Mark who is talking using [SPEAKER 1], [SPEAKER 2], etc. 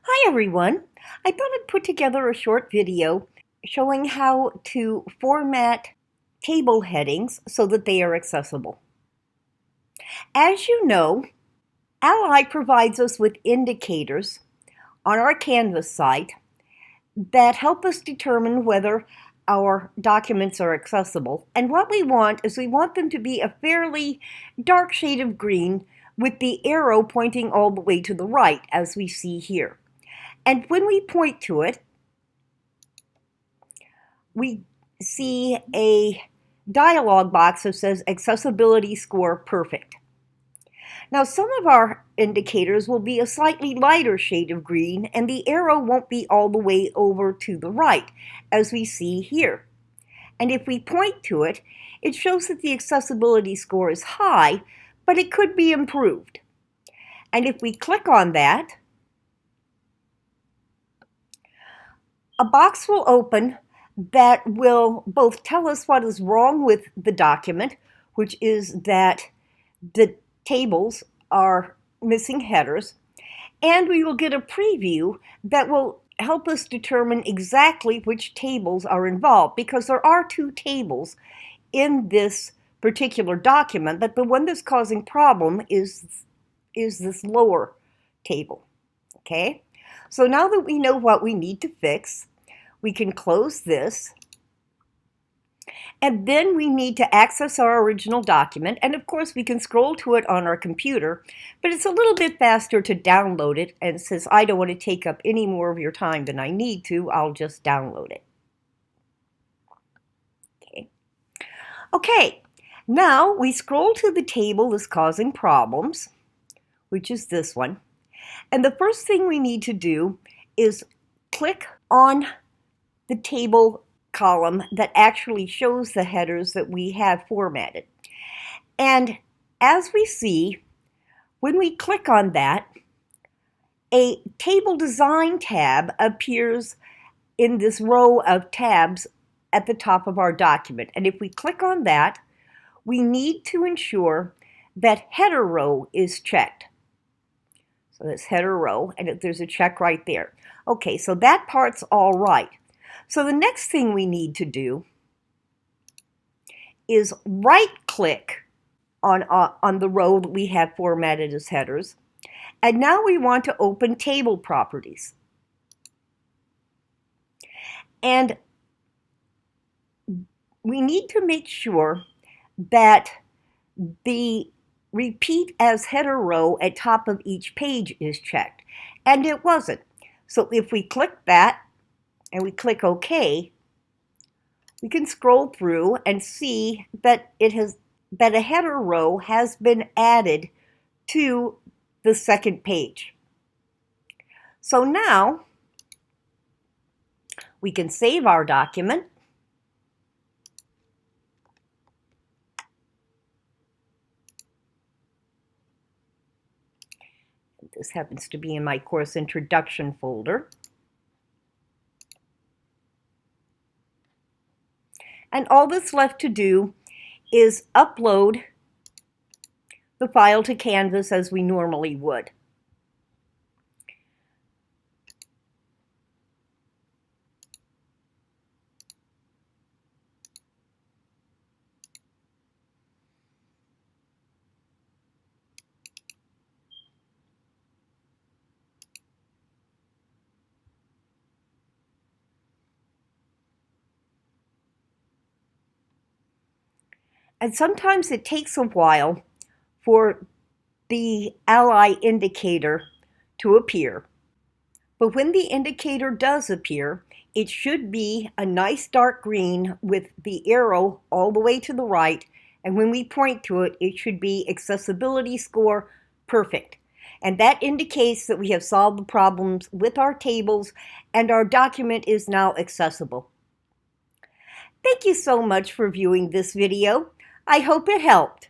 [SPEAKER 1] Hi everyone! I thought I'd put together a short video showing how to format table headings so that they are accessible. As you know, Ally provides us with indicators on our Canvas site that help us determine whether our documents are accessible. And what we want is we want them to be a fairly dark shade of green with the arrow pointing all the way to the right, as we see here. And when we point to it, we see a dialog box that says accessibility score perfect. Now, some of our indicators will be a slightly lighter shade of green, and the arrow won't be all the way over to the right, as we see here. And if we point to it, it shows that the accessibility score is high, but it could be improved. And if we click on that, a box will open that will both tell us what is wrong with the document, which is that the tables are missing headers, and we will get a preview that will help us determine exactly which tables are involved, because there are two tables in this particular document, but the one that's causing problem is this lower table. Okay? So now that we know what we need to fix, we can close this, and then we need to access our original document, and of course we can scroll to it on our computer, but it's a little bit faster to download it, and since I don't want to take up any more of your time than I need to, I'll just download it. Okay, now we scroll to the table that's causing problems, which is this one, and the first thing we need to do is click on the table column that actually shows the headers that we have formatted. And as we see, when we click on that, a table design tab appears in this row of tabs at the top of our document. And if we click on that, we need to ensure that header row is checked. So that's header row, and there's a check right there. Okay, so that part's all right. So the next thing we need to do is right-click on the row that we have formatted as headers. And now we want to open table properties. And we need to make sure that the repeat as header row at top of each page is checked. And it wasn't. So if we click that, and we click OK, we can scroll through and see that a header row has been added to the second page. So now we can save our document. This happens to be in my course introduction folder. And all that's left to do is upload the file to Canvas as we normally would. And sometimes it takes a while for the Ally indicator to appear. But when the indicator does appear, it should be a nice dark green with the arrow all the way to the right. And when we point to it, it should be accessibility score perfect. And that indicates that we have solved the problems with our tables and our document is now accessible. Thank you so much for viewing this video. I hope it helped.